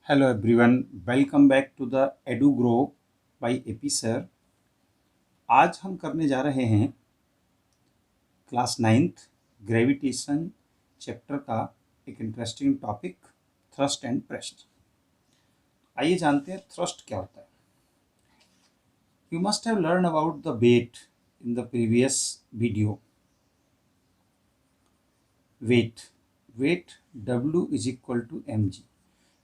Hello everyone, welcome back to the EduGrow by AP sir. आज हम करने जा रहे हैं क्लास 9th ग्रेविटेशन चैप्टर का एक interesting topic thrust and pressure. आइए जानते हैं थ्रस्ट क्या होता है। You must have learn about the weight in the previous video. Weight W is equal to mg,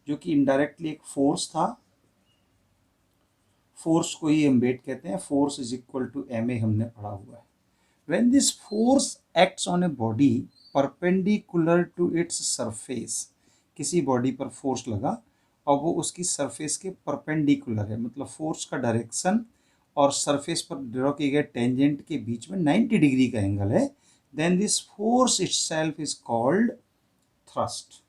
जो कि इनडायरेक्टली एक फोर्स था। फोर्स को ही हम वेट कहते हैं। Force is equal to ma हमने पढ़ा हुआ है। When this force acts on a body perpendicular to its surface, किसी बॉडी पर फोर्स लगा और वो उसकी सरफेस के परपेंडिकुलर है, मतलब फोर्स का डायरेक्शन और सरफेस पर ड्रॉ किए गए टेंजेंट के बीच में 90 डिग्री का एंगल है, then this force itself is called thrust.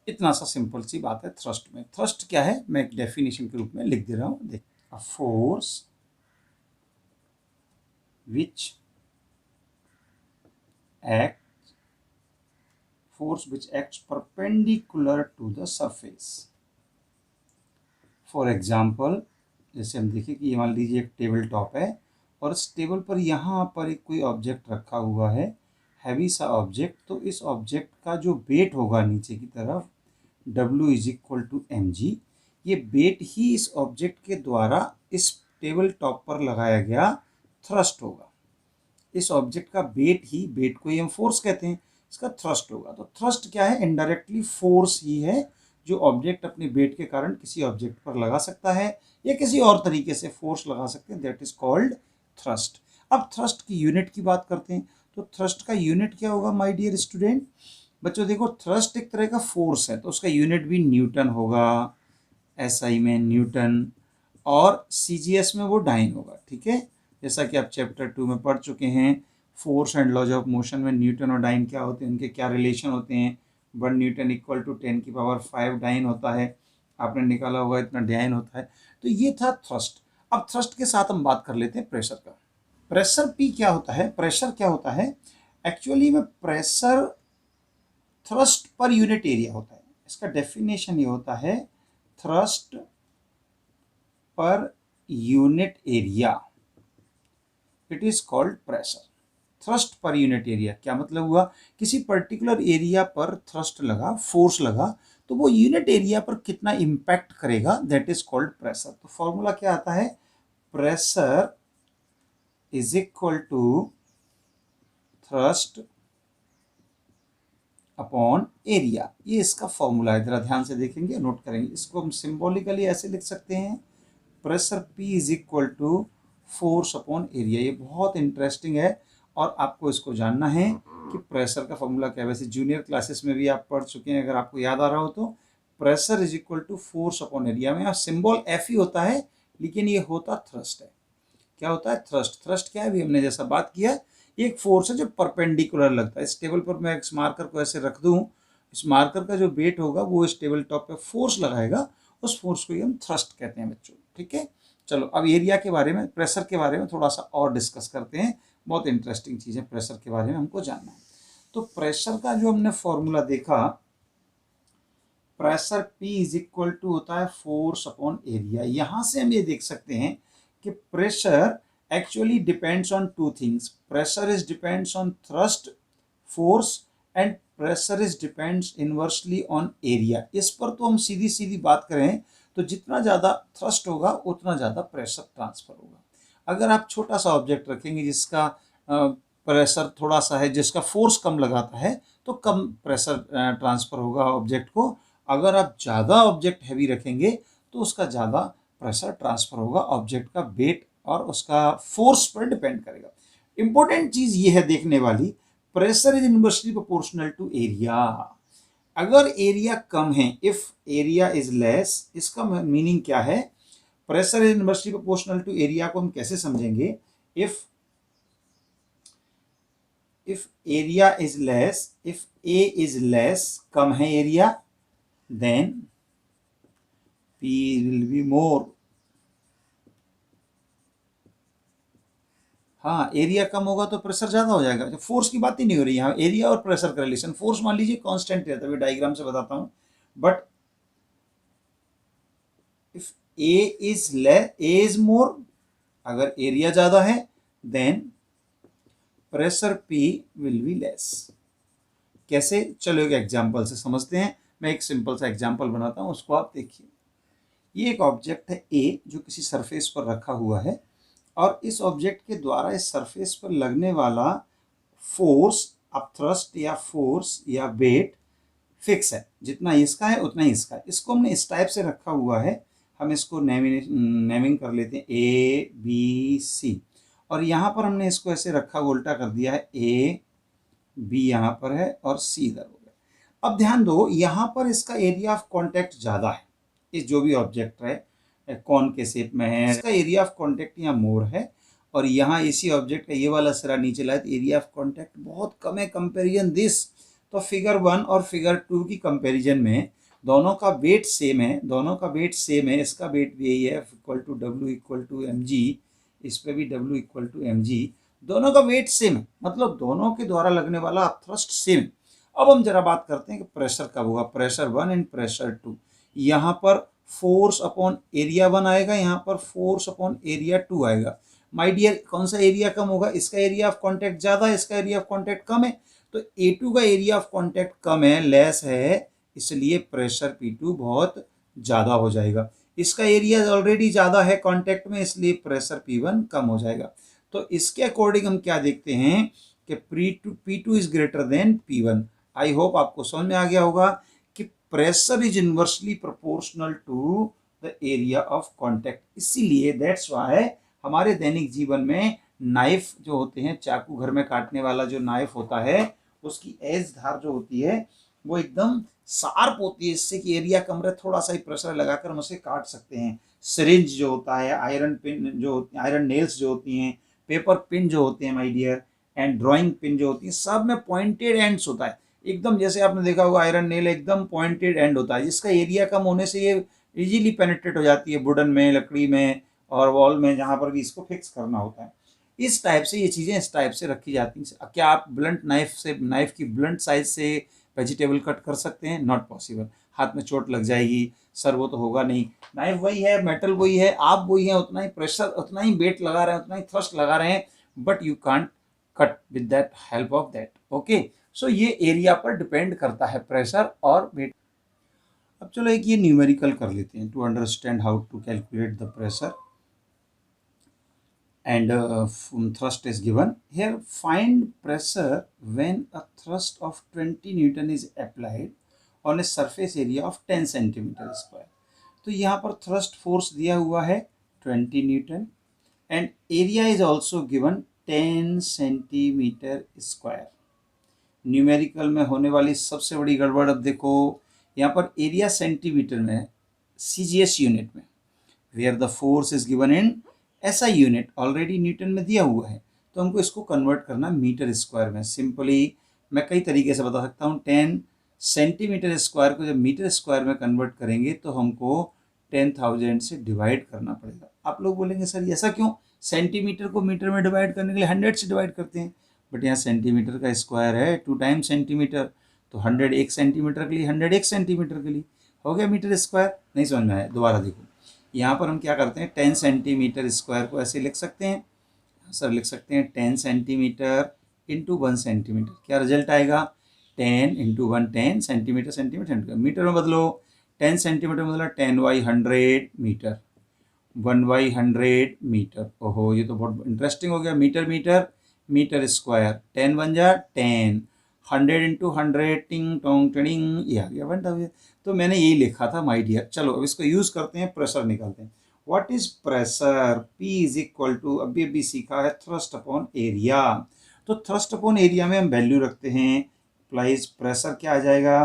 इतना सा सिंपल सी बात है थ्रस्ट में। थ्रस्ट क्या है मैं एक डेफिनेशन के रूप में लिख दे रहा हूं। देख, a force which acts perpendicular to the surface। For example, जैसे हम देखें कि ये मान लीजिए एक टेबल टॉप है और इस टेबल पर यहाँ पर एक कोई ऑब्जेक्ट रखा हुआ है, हैवी सा ऑब्जेक्ट। तो इस ऑब्जेक्ट का जो वेट होगा नीचे की तरफ W is equal to mg, ये वेट ही इस ऑब्जेक्ट के द्वारा इस टेबल टॉप पर लगाया गया थ्रस्ट होगा। इस ऑब्जेक्ट का वेट को ही हम फोर्स कहते हैं, इसका थ्रस्ट होगा। तो थ्रस्ट क्या है? इनडायरेक्टली फोर्स ही है जो ऑब्जेक्ट अपने वेट के कारण किसी ऑब्जेक्ट पर लगा सकता है या किसी और तरीके से फोर्स लगा सकते हैं, दैट इज कॉल्ड थ्रस्ट। अब थ्रस्ट की यूनिट की बात करते हैं, तो थ्रस्ट का यूनिट क्या होगा माय डियर स्टूडेंट? बच्चों देखो, थ्रस्ट एक तरह का फोर्स है तो उसका यूनिट भी न्यूटन होगा, SI में न्यूटन, और CGS में वो डाइन होगा। ठीक है, जैसा कि आप चैप्टर 2 में पढ़ चुके हैं, force and laws of motion में न्यूटन और डाइन क्या होते हैं, उनके क्या रिलेशन होते हैं। 1 न्यूटन इक्वल टू 10⁵ डाइन होता है, आपने निकाला होगा इतना डाइन होता है। तो ये था थ्रस्ट। अब थ्रस्ट के साथ हम बात कर लेते हैं प्रेशर का। प्रेशर P क्या होता है? प्रेशर क्या होता है एक्चुअली में? Pressure thrust per unit area होता है। इसका डेफिनेशन ये होता है, thrust per unit area, it is called pressure. Thrust per unit area क्या मतलब हुआ? किसी पर्टिकुलर एरिया पर थ्रस्ट लगा, फोर्स लगा, तो वो यूनिट एरिया पर कितना इंपैक्ट करेगा, दैट इज कॉल्ड प्रेशर। तो फॉर्मूला क्या आता है? Pressure is equal to thrust upon area. ये इसका फॉर्मूला है, जरा ध्यान से देखेंगे, नोट करेंगे। इसको हम सिंबॉलिकली ऐसे लिख सकते हैं, pressure P is equal to force upon area. ये बहुत इंटरेस्टिंग है और आपको इसको जानना है कि प्रेशर का फॉर्मूला क्या है। वैसे जूनियर क्लासेस में भी आप पढ़ चुके हैं, अगर आपको याद आ रहा हो तो। Pressure is equal to force upon area में यहाँ सिंबल F ही होता है, लेकिन ये होता थ्रस्ट है। क्या होता है? थ्रस्ट। थ्रस्ट क्या है? अभी हमने जैसा बात किया, ये एक फोर्स है जो परपेंडिकुलर लगता है। इस टेबल पर मैं इस मार्कर को ऐसे रख दूं, इस मार्कर का जो वेट होगा वो इस टेबल टॉप पे फोर्स लगाएगा, उस फोर्स को ही हम थ्रस्ट कहते हैं बच्चों। ठीक है, चलो अब एरिया के बारे में, प्रेशर के बारे में थोड़ा सा और डिस्कस करते हैं। बहुत इंटरेस्टिंग चीज़ है, प्रेशर के बारे में हमको जानना है। तो प्रेशर का जो हमने फॉर्मूला देखा, pressure P is equal to होता है फोर्स अपॉन एरिया। यहां से हम ये देख सकते हैं कि pressure actually depends on two things. Pressure is depends on thrust, force, and pressure is depends inversely on area. इस पर तो हम सीधी सीधी बात करें तो जितना ज़्यादा थ्रस्ट होगा उतना ज़्यादा प्रेशर ट्रांसफर होगा। अगर आप छोटा सा ऑब्जेक्ट रखेंगे जिसका प्रेशर थोड़ा सा है, जिसका फोर्स कम लगाता है, तो कम प्रेशर ट्रांसफर होगा ऑब्जेक्ट को। अगर आप ज़्यादा ऑब्जेक्ट हैवी रखेंगे तो उसका ज़्यादा प्रेशर ट्रांसफर होगा। ऑब्जेक्ट का वेट और उसका फोर्स पर डिपेंड करेगा। इंपॉर्टेंट चीज़ ये है देखने वाली, pressure is inversely proportional to area. अगर एरिया कम है, इफ एरिया इज लेस, इसका मीनिंग क्या है? Pressure is inversely proportional to area को हम कैसे समझेंगे? If area is less, if A is less, कम है area, then P will be more। हाँ, एरिया कम होगा तो प्रेशर ज़्यादा हो जाएगा। जो फोर्स की बात ही नहीं हो रही यहाँ, एरिया और प्रेशर का रिलेशन। फोर्स मान लीजिए कांस्टेंट रहता है, अभी डायग्राम से बताता हूँ। But if A is more, अगर एरिया ज़्यादा है then pressure P will be less. कैसे, चलो एक एग्जाम्पल से समझते हैं। मैं एक सिंपल सा एग्जाम्पल बनाता हूँ, उसको आप देखिए। ये एक ऑब्जेक्ट है ए, जो किसी सरफेस पर रखा हुआ है, और इस ऑब्जेक्ट के द्वारा इस सरफेस पर लगने वाला फोर्स, अब थ्रस्ट या फोर्स या वेट फिक्स है, जितना इसका है उतना ही इसका है। इसको हमने इस टाइप से रखा हुआ है, हम इसको नेमिंग कर लेते हैं ए बी सी, और यहाँ पर हमने इसको ऐसे रखा, उल्टा कर दिया है, ए बी यहाँ पर है और सी इधर हो गया। अब ध्यान दो, यहाँ पर इसका एरिया ऑफ कॉन्टैक्ट ज़्यादा है, इस जो भी ऑब्जेक्ट है कौन के शेप में है, इसका एरिया ऑफ कॉन्टैक्ट यहाँ मोर है, और यहाँ इसी ऑब्जेक्ट का ये वाला सिरा नीचे लाए तो एरिया ऑफ कॉन्टैक्ट बहुत कम है कंपेरिजन दिस। तो फिगर 1 और फिगर 2 की कंपैरिजन में दोनों का वेट सेम है, दोनों का वेट सेम है। इसका वेट भी यही है, equal to W equal to M G, इस पे भी W equal to M G, दोनों का वेट सेम है, मतलब दोनों के द्वारा लगने वाला थ्रस्ट सेम है। अब हम जरा बात करते हैं कि प्रेशर कब होगा, प्रेशर 1 एंड प्रेशर 2। यहाँ पर फोर्स अपॉन एरिया 1 आएगा, यहाँ पर फोर्स अपॉन एरिया 2 आएगा। माय डियर, कौन सा एरिया कम होगा, इसका एरिया ऑफ कॉन्टैक्ट ज़्यादा है, इसका एरिया ऑफ कॉन्टैक्ट कम है। तो A2 का एरिया ऑफ कॉन्टैक्ट कम है, लेस है, इसलिए प्रेशर P2 बहुत ज़्यादा हो जाएगा। इसका एरिया ऑलरेडी ज़्यादा है कॉन्टैक्ट में, इसलिए प्रेशर P1 कम हो जाएगा। तो इसके अकॉर्डिंग हम क्या देखते हैं कि P2 is greater than P1। I hope आपको समझ में आ गया होगा कि pressure is inversely proportional to the area of contact. इसीलिए दैट्स वाई हमारे दैनिक जीवन में नाइफ जो होते हैं, चाकू घर में काटने वाला जो नाइफ होता है, उसकी एज धार जो होती है वो एकदम शार्प होती है, इससे कि एरिया कम रहे, थोड़ा सा ही प्रेशर लगाकर हम उसे काट सकते हैं। सिरिंज जो होता है, आयरन पिन जो, आयरन नेल्स जो होती हैं, पेपर पिन जो होते हैं my dear, and drawing pin जो होती है, सब में पॉइंटेड एंड्स होता है एकदम। जैसे आपने देखा होगा आयरन नेल एकदम पॉइंटेड एंड होता है, जिसका एरिया कम होने से ये इजीली पेनिट्रेट हो जाती है वुडन में, लकड़ी में और वॉल में, जहाँ पर भी इसको फिक्स करना होता है। इस टाइप से ये चीज़ें इस टाइप से रखी जाती हैं। क्या आप ब्लंट नाइफ से, नाइफ की ब्लंट साइज से वेजिटेबल कट कर सकते हैं? नॉट पॉसिबल, हाथ में चोट लग जाएगी, सर वो तो होगा नहीं। नाइफ वही है, मेटल वही है, आप वही हैं, उतना ही प्रेशर, उतना ही वेट लगा रहे हैं, उतना ही थ्रस्ट लगा रहे हैं, but you can't cut with that help of that. Okay, so ये एरिया पर डिपेंड करता है प्रेशर और वेट। अब चलो एक ये न्यूमेरिकल कर लेते हैं to understand how to calculate the pressure and thrust is given here. Find pressure when a thrust of 20 Newton is applied on a surface area of 10 centimeter square. तो यहाँ पर thrust force दिया हुआ है 20 Newton and area is also given 10 centimeter square. Numerical में होने वाली सबसे बड़ी गड़बड़, अब देखो यहाँ पर एरिया सेंटीमीटर में है, CGS यूनिट में, where the force is given in ऐसा यूनिट ऑलरेडी न्यूटन में दिया हुआ है, तो हमको इसको कन्वर्ट करना मीटर स्क्वायर में। सिंपली मैं कई तरीके से बता सकता हूँ। 10 सेंटीमीटर स्क्वायर को जब मीटर स्क्वायर में कन्वर्ट करेंगे तो हमको 10,000 से डिवाइड करना पड़ेगा। आप लोग बोलेंगे सर ऐसा क्यों, सेंटीमीटर को मीटर में डिवाइड करने के लिए 100 से डिवाइड करते हैं, बट यहाँ सेंटीमीटर का स्क्वायर है 2 टाइम्स सेंटीमीटर, तो 100 1 सेंटीमीटर के लिए, 100 1 सेंटीमीटर के लिए हो गया मीटर स्क्वायर। नहीं समझ में आया, दोबारा देखो। यहाँ पर हम क्या करते हैं, 10 सेंटीमीटर स्क्वायर को ऐसे लिख सकते हैं सर, लिख सकते हैं 10 सेंटीमीटर इंटू 1 सेंटीमीटर। क्या रिजल्ट आएगा, 10 इंटू 1 10 सेंटीमीटर, सेंटीमीटर मीटर में बदलो, 10 सेंटीमीटर मतलब 10/100 मीटर, 1/100 मीटर। ओहो, ये तो बहुत इंटरेस्टिंग हो गया। मीटर मीटर मीटर स्क्वायर, 10 1 जा 10, 100 इंटू 100 टिंग टोंग टिंग, ये आ गया 1000। तो मैंने यही लिखा था माय डियर। चलो अब इसको यूज़ करते हैं, प्रेशर निकालते हैं। What is pressure, P is equal to, अभी सीखा है, थ्रस्ट अपॉन एरिया। तो थ्रस्ट अपॉन एरिया में हम वैल्यू रखते हैं, प्लाइज प्रेशर क्या आ जाएगा,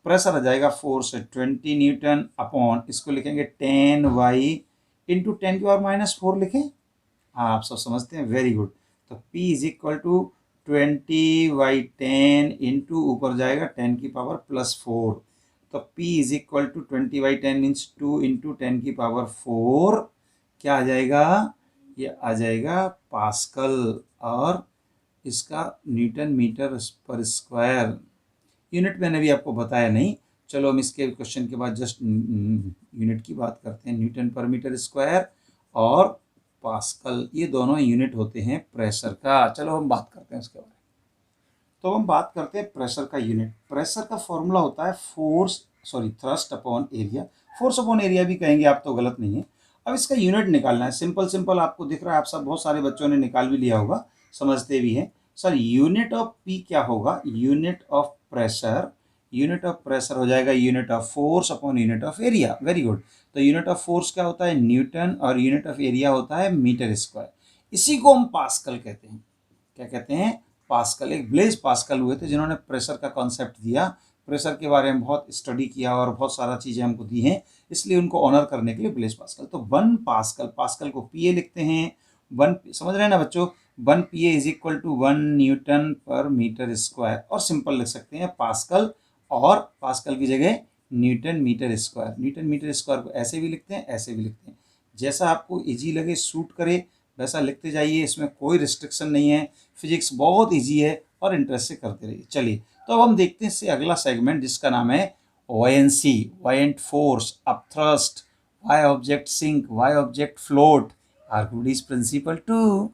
प्रेशर आ जाएगा फोर्स 20 न्यूटन अपॉन, इसको लिखेंगे 10y इंटू 10⁻⁴ लिखें। हाँ, आप सब समझते हैं, वेरी गुड। तो P is equal to 20/10 into ऊपर जाएगा 10⁻+4, तो P is equal to 20/10 means 2 into 10⁻⁴, क्या आ जाएगा ये आ जाएगा पास्कल, और इसका न्यूटन मीटर पर स्क्वायर। यूनिट मैंने भी आपको बताया नहीं। चलो हम इसके क्वेश्चन के बाद जस्ट यूनिट की बात करते हैं। न्यूटन पर मीटर स्क्वायर और पास्कल, ये दोनों यूनिट होते हैं प्रेशर का। चलो हम बात करते हैं उसके बारे में। तो हम बात करते हैं प्रेशर का यूनिट। प्रेशर का फॉर्मूला होता है thrust upon area. Force upon area भी कहेंगे आप तो गलत नहीं है। अब इसका यूनिट निकालना है। सिंपल सिंपल आपको दिख रहा है, आप सब बहुत सारे बच्चों ने निकाल भी लिया होगा, समझते भी हैं। सर यूनिट ऑफ पी क्या होगा? Unit of pressure, unit of pressure हो जाएगा unit of force upon unit of area. Very good. तो यूनिट ऑफ फोर्स क्या होता है? न्यूटन, और यूनिट ऑफ एरिया होता है मीटर स्क्वायर। इसी को हम पास्कल कहते हैं। क्या कहते हैं? पास्कल। एक ब्लेज पास्कल हुए थे जिन्होंने प्रेशर का कॉन्सेप्ट दिया, प्रेशर के बारे में बहुत स्टडी किया और बहुत सारा चीज़ें हमको दी हैं, इसलिए उनको ऑनर करने के लिए ब्लेज पास्कल। तो 1 पास्कल, पास्कल को पीए लिखते हैं। 1 समझ रहे हैं ना बच्चों? 1 PA is equal to 1 newton per metre square, और सिंपल लिख सकते हैं पास्कल, और पास्कल की जगह newton metre square. Newton metre square को ऐसे भी लिखते हैं, ऐसे भी लिखते हैं, जैसा आपको इजी लगे, सूट करे वैसा लिखते जाइए। इसमें कोई रिस्ट्रिक्शन नहीं है। फिजिक्स बहुत इजी है और इंटरेस्ट से करते रहिए। चलिए, तो अब हम देखते हैं इससे अगला सेगमेंट, जिसका नाम है buoyancy, buoyant force, upthrust, why object sink, why object float, Archimedes principle 2।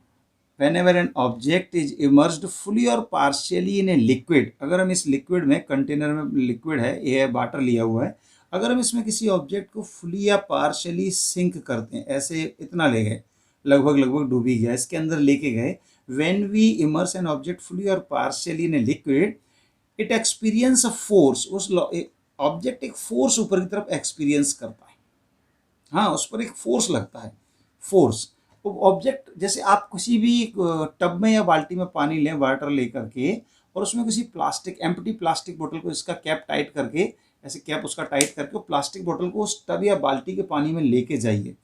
whenever an object is immersed fully or partially in a liquid, अगर हम इस लिक्विड में, कंटेनर में लिक्विड है, ये है वाटर लिया हुआ है, अगर हम इसमें किसी ऑब्जेक्ट को फुली या पार्शियली सिंक करते हैं, ऐसे इतना ले गए, लगभग लगभग डूबी गया, इसके अंदर लेके गए, when we immerse an object fully और partially in a liquid, it experience a force. उस ऑब्जेक्ट एक फोर्स ऊपर की तरफ एक्सपीरियंस करता है। हाँ, उस पर एक फोर्स लगता है, फोर्स। तो ऑब्जेक्ट, जैसे आप किसी भी टब में या बाल्टी में पानी लें, वाटर लेकर के, और उसमें किसी प्लास्टिक, एम्प्टी प्लास्टिक बोतल को, इसका कैप टाइट करके, ऐसे कैप उसका टाइट करके प्लास्टिक बोतल को उस टब या बाल्टी के पानी में लेके जाइए,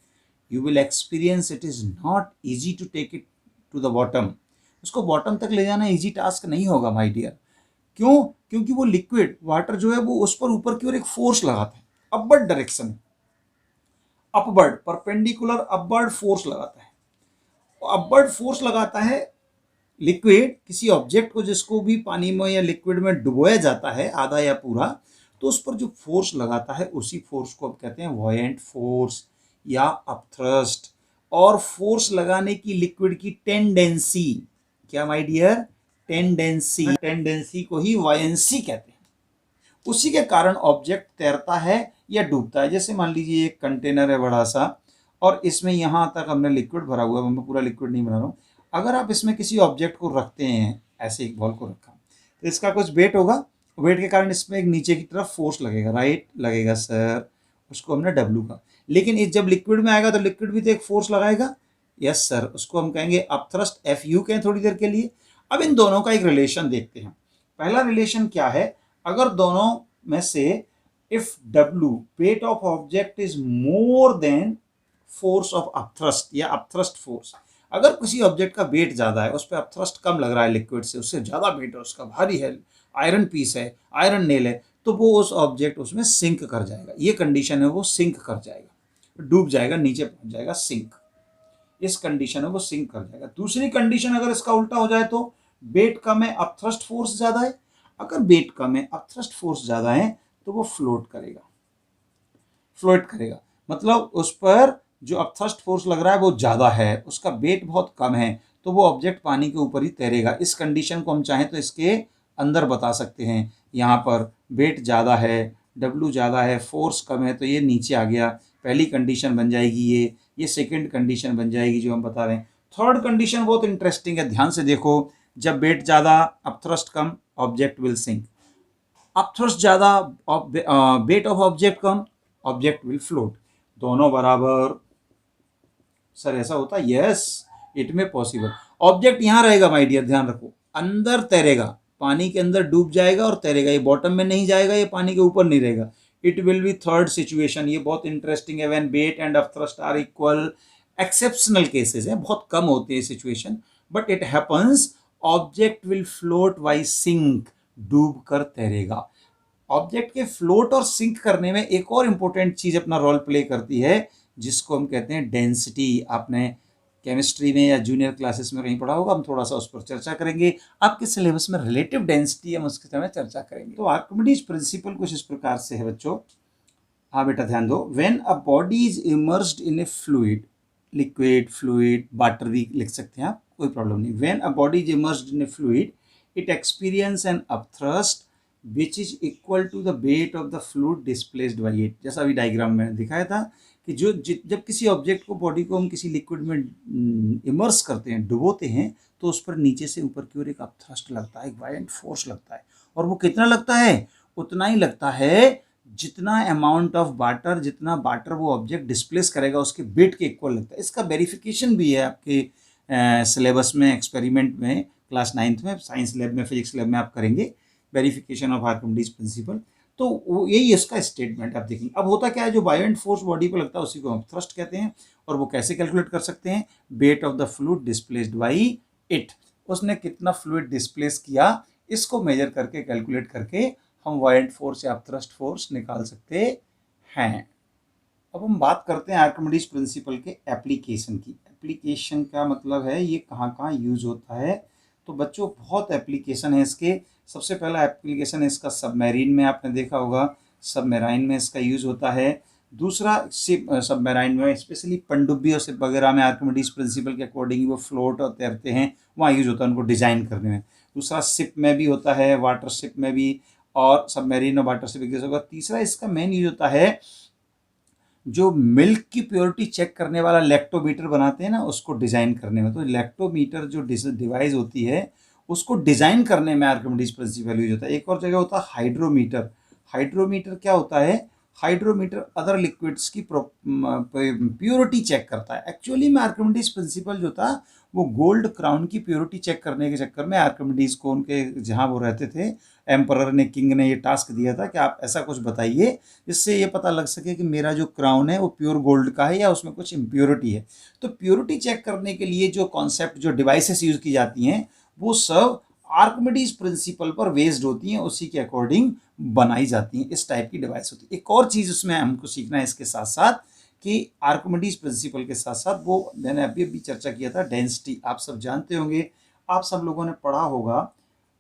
you will experience it is not easy to take it to the bottom. उसको बॉटम तक ले जाना ईजी टास्क नहीं होगा माय डियर। क्यों? क्योंकि वो लिक्विड वाटर जो है वो उस पर ऊपर की ओर एक फोर्स लगाता है, upward direction, upward perpendicular upward force लगाता है। अपवर्ड फोर्स लगाता है लिक्विड किसी ऑब्जेक्ट को, जिसको भी पानी में या लिक्विड में डुबोया जाता है आधा या पूरा, तो उस पर जो फोर्स लगाता है उसी फोर्स को अब कहते हैं वॉयेंट फोर्स या अपथ्रस्ट। और फोर्स लगाने की लिक्विड की टेंडेंसी, क्या माय डियर? टेंडेंसी, टेंडेंसी को ही वायंसी कहते हैं। उसी के कारण ऑब्जेक्ट तैरता है या डूबता है। जैसे मान लीजिए एक कंटेनर है बड़ा सा, और इसमें यहाँ तक हमने लिक्विड भरा हुआ है, मैं पूरा लिक्विड नहीं बना रहा हूँ। अगर आप इसमें किसी ऑब्जेक्ट को रखते हैं, ऐसे एक बॉल को रखा, तो इसका कुछ वेट होगा, वेट के कारण इसमें एक नीचे की तरफ फोर्स लगेगा, राइट? लगेगा सर, उसको हमने डब्ल्यू का। लेकिन इस जब लिक्विड में आएगा तो लिक्विड भी तो एक फोर्स लगाएगा, यस सर, उसको हम कहेंगे अपथ्रस्ट, एफ यू कहें थोड़ी देर के लिए। अब इन दोनों का एक रिलेशन देखते हैं। पहला रिलेशन क्या है? अगर दोनों में से if W, wait of object, is more than force of upthrust या अपथ्रस्ट फोर्स, अगर किसी ऑब्जेक्ट का वेट ज़्यादा है, उस पर अपथ्रस्ट कम लग रहा है लिक्विड से, उससे ज़्यादा वेट है उसका, भारी है, आयरन पीस है, आयरन नेल है, तो वो उस ऑब्जेक्ट उसमें सिंक कर जाएगा। ये कंडीशन है, वो सिंक कर जाएगा, डूब जाएगा, नीचे पहुंच जाएगा, सिंक। इस कंडीशन में वो सिंक कर जाएगा। दूसरी कंडीशन अगर इसका उल्टा हो जाए तो वेट कम है, अपथ्रस्ट फोर्स ज़्यादा है, अगर वेट कम है, अपथ्रस्ट फोर्स ज़्यादा है, तो वो फ्लोट करेगा, फ्लोट करेगा। मतलब उस पर जो अपथ्रस्ट फोर्स लग रहा है वो ज़्यादा है, उसका वेट बहुत कम है, तो वो ऑब्जेक्ट पानी के ऊपर ही तैरेगा। इस कंडीशन को हम चाहें तो इसके अंदर बता सकते हैं। यहाँ पर वेट ज़्यादा है, डब्ल्यू ज़्यादा है, फोर्स कम है, तो ये नीचे आ गया, पहली कंडीशन बन जाएगी ये सेकंड कंडीशन बन जाएगी जो हम बता रहे हैं। थर्ड कंडीशन बहुत इंटरेस्टिंग है, ध्यान से देखो। जब वेट ज़्यादा, अपथ्रस्ट कम, ऑब्जेक्ट विल सिंक। अपथ्रस्ट ज़्यादा, वेट ऑफ ऑब्जेक्ट कम, ऑब्जेक्ट विल फ्लोट। दोनों बराबर, सर ऐसा होता है? यस, इट में पॉसिबल। ऑब्जेक्ट यहाँ रहेगा माय डियर, ध्यान रखो, अंदर तैरेगा, पानी के अंदर डूब जाएगा और तैरेगा, ये बॉटम में नहीं जाएगा, ये पानी के ऊपर नहीं रहेगा। It will be third situation. ये बहुत इंटरेस्टिंग है। When weight and upthrust are equal, exceptional cases है, बहुत कम होती है situation, but it happens. Object will float why sink, डूब कर तैरेगा। ऑब्जेक्ट के फ्लोट और सिंक करने में एक और इंपॉर्टेंट चीज अपना रोल प्ले करती है, जिसको हम कहते हैं डेंसिटी। आपने केमिस्ट्री में या जूनियर क्लासेस में कहीं पढ़ा होगा, हम थोड़ा सा उस पर चर्चा करेंगे। आपके सिलेबस में रिलेटिव डेंसिटी हम उसके समय चर्चा करेंगे। तो आर्किमिडीज प्रिंसिपल कुछ इस प्रकार से है बच्चों। हाँ बेटा ध्यान दो। When a body is immersed in a fluid, liquid, fluid, water भी लिख सकते हैं आप, कोई प्रॉब्लम नहीं। When a body is immersed in a fluid it experience an upthrust which is equal to the weight of the fluid displaced by it. जैसा अभी diagram में दिखाया था कि जब किसी ऑब्जेक्ट को, बॉडी को हम किसी लिक्विड में इमर्स करते हैं, डुबोते हैं, तो उस पर नीचे से ऊपर की ओर एक अपथ्रस्ट लगता है, एक वायलेंट फोर्स लगता है। और वो कितना लगता है? उतना ही लगता है जितना अमाउंट ऑफ वाटर, जितना वाटर वो ऑब्जेक्ट डिस्प्लेस करेगा उसके वेट के इक्वल लगता है। इसका वेरिफिकेशन भी है आपके सिलेबस में, एक्सपेरिमेंट में, क्लास 9th में, साइंस लैब में, फिजिक्स लैब में आप करेंगे वेरिफिकेशन ऑफ आर्किमिडीज प्रिंसिपल। तो वो यही इसका स्टेटमेंट आप देखेंगे। अब होता क्या है, जो वायलेंट फोर्स बॉडी पर लगता है उसी को हम थ्रस्ट कहते हैं। और वो कैसे कैलकुलेट कर सकते हैं? Wait of the fluid displaced by it, उसने कितना फ्लूइड डिस्प्लेस किया, इसको मेजर करके, कैलकुलेट करके हम वायलेंट फोर्स या थ्रस्ट फोर्स निकाल सकते हैं। अब हम बात करते हैं आर्किमिडीज प्रिंसिपल के एप्लीकेशन की। एप्लीकेशन का मतलब है ये कहाँ कहाँ यूज होता है। तो बच्चों बहुत एप्लीकेशन है इसके। सबसे पहला एप्लीकेशन है इसका सबमरीन में, आपने देखा होगा सबमरीन में इसका यूज होता है। दूसरा शिप, सबमरीन में स्पेशली पनडुब्बी और शिप वगैरह में आर्किमिडीज प्रिंसिपल के अकॉर्डिंग वो फ्लोट और तैरते हैं, वहाँ यूज होता है उनको डिजाइन करने में। दूसरा शिप में भी होता है, वाटर शिप में भी, और सबमरीन और वाटर शिप एक जैसा होगा। तीसरा इसका मेन यूज होता है जो मिल्क की प्योरिटी चेक करने वाला लैक्टोमीटर बनाते हैं ना, उसको डिजाइन करने में। तो लैक्टोमीटर जो डिवाइस होती है उसको डिजाइन करने में आर्किमिडीज प्रिंसिपल यूज होता है। एक और जगह होता है हाइड्रोमीटर। हाइड्रोमीटर क्या होता है? हाइड्रोमीटर अदर लिक्विड्स की प्योरिटी चेक करता है। एक्चुअली में आर्किमिडीज प्रिंसिपल जो था वो गोल्ड क्राउन की प्योरिटी चेक करने के चक्कर में आर्किमिडीज को, उनके जहाँ वो रहते थे, एम्परर ने, किंग ने ये टास्क दिया था कि आप ऐसा कुछ बताइए जिससे ये पता लग सके कि मेरा जो क्राउन है वो प्योर गोल्ड का है या उसमें कुछ इम्प्योरिटी है। तो प्योरिटी चेक करने के लिए जो कॉन्सेप्ट, जो डिवाइसेस यूज की जाती हैं, वो सब आर्किमिडीज प्रिंसिपल पर बेस्ड होती हैं, उसी के अकॉर्डिंग बनाई जाती हैं। इस टाइप की डिवाइस होती है। एक और चीज़ उसमें हमको सीखना है इसके साथ साथ कि आर्किमिडीज प्रिंसिपल के साथ साथ वो मैंने अभी चर्चा किया था डेंसिटी। आप सब जानते होंगे, आप सब लोगों ने पढ़ा होगा,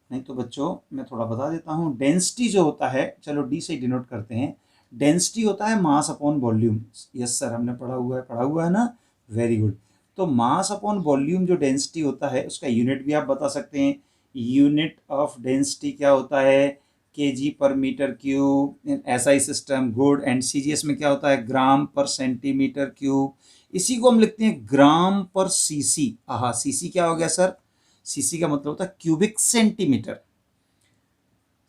नहीं तो बच्चों मैं थोड़ा बता देता हूँ। डेंसिटी जो होता है, चलो डी से डिनोट करते हैं। डेंसिटी होता है mass upon volume. Yes sir, हमने पढ़ा हुआ है ना, वेरी गुड। तो मास अपॉन वॉल्यूम जो डेंसिटी होता है उसका यूनिट भी आप बता सकते हैं। यूनिट ऑफ डेंसिटी क्या होता है? KG per metre cube in SI system, good. And CGS में क्या होता है? ग्राम पर सेंटीमीटर क्यूब। इसी को हम लिखते हैं ग्राम पर सीसी। आहा, सीसी क्या हो गया सर? सीसी का मतलब होता है क्यूबिक सेंटीमीटर।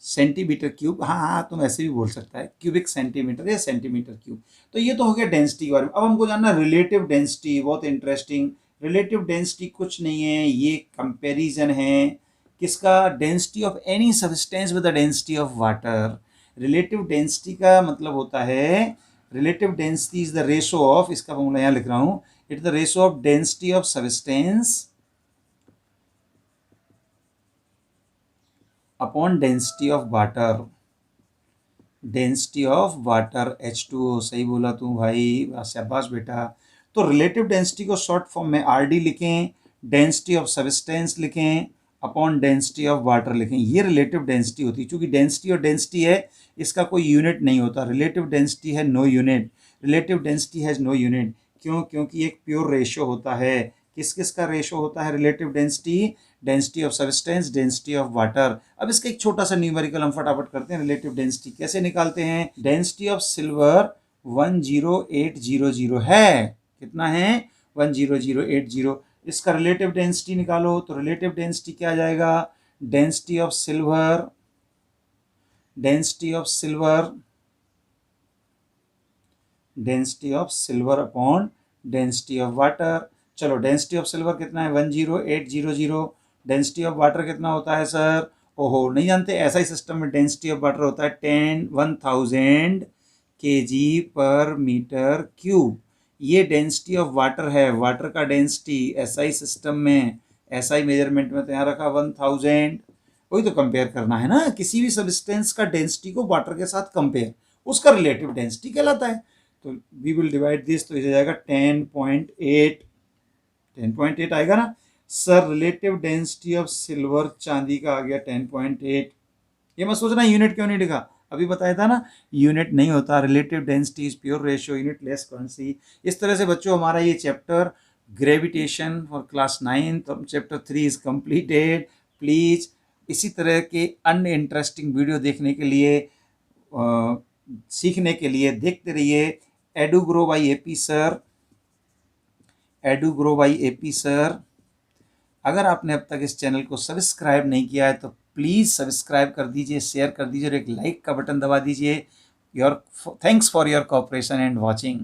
सेंटीमीटर क्यूब, हाँ हाँ, तुम ऐसे भी बोल सकता है, क्यूबिक सेंटीमीटर या सेंटीमीटर क्यूब। तो ये तो हो गया डेंसिटी के बारे में। अब हमको जानना रिलेटिव डेंसिटी, बहुत इंटरेस्टिंग। रिलेटिव डेंसिटी कुछ नहीं है, ये कंपैरिजन है किसका? Density of any substance with the density of water. Relative density का मतलब होता है, relative density is the ratio of, इसका फॉर्मूला यहाँ लिख रहा हूँ, it the ratio of density of substance upon density of water. Density of water H2O, सही बोला तू भाई, शाबाश बेटा। तो रिलेटिव डेंसिटी को शॉर्ट फॉर्म में RD लिखें, डेंसिटी ऑफ सब्सटेंस लिखें, अपॉन डेंसिटी ऑफ वाटर लिखें। ये रिलेटिव डेंसिटी होती है। चूंकि डेंसिटी और डेंसिटी है, इसका कोई यूनिट नहीं होता। रिलेटिव डेंसिटी है no unit, relative density has no unit. क्यों? क्योंकि एक प्योर रेशो होता है। किस किस का रेशो होता है relative density? Density of substance, density of water. अब इसका एक छोटा सा न्यूमेरिकल हम फटाफट करते हैं। रिलेटिव डेंसिटी कैसे निकालते हैं? डेंसिटी ऑफ सिल्वर 10800 है। कितना है? 10800। इसका रिलेटिव डेंसिटी निकालो, तो रिलेटिव डेंसिटी क्या आ जाएगा? Density of silver, density of silver, density of silver upon density of water. चलो, डेंसिटी ऑफ सिल्वर कितना है? 10800। डेंसिटी ऑफ वाटर कितना होता है सर? ओहो, नहीं जानते? ऐसा ही सिस्टम में डेंसिटी ऑफ वाटर होता है 1000 kg पर मीटर क्यूब। ये डेंसिटी ऑफ वाटर है, वाटर का डेंसिटी एसआई सिस्टम में, एसआई मेजरमेंट में तो यहाँ रखा 1000। वही तो कंपेयर करना है ना, किसी भी सब्सटेंस का डेंसिटी को वाटर के साथ कंपेयर, उसका रिलेटिव डेंसिटी कहलाता है। तो वी विल डिवाइड दिस, तो इसे जाएगा 10.8 10.8 आएगा ना sir. Relative density of silver, चांदी का आ गया 10.8। ये मत सोचना यूनिट क्यों नहीं लिखा, अभी बताया था ना यूनिट नहीं होता, relative density is pure ratio, unit less quantity. इस तरह से बच्चों हमारा ये चैप्टर ग्रेविटेशन फॉर क्लास 9 तो चैप्टर 3 इज कंप्लीटेड। प्लीज इसी तरह के अन्य इंटरेस्टिंग वीडियो देखने के लिए सीखने के लिए देखते रहिए Edugrow by AP sir, Edugrow by AP sir. अगर आपने अब तक इस चैनल को सब्सक्राइब नहीं किया है तो प्लीज़ सब्सक्राइब कर दीजिए, शेयर कर दीजिए और एक लाइक का बटन दबा दीजिए। Your thanks for your cooperation and watching.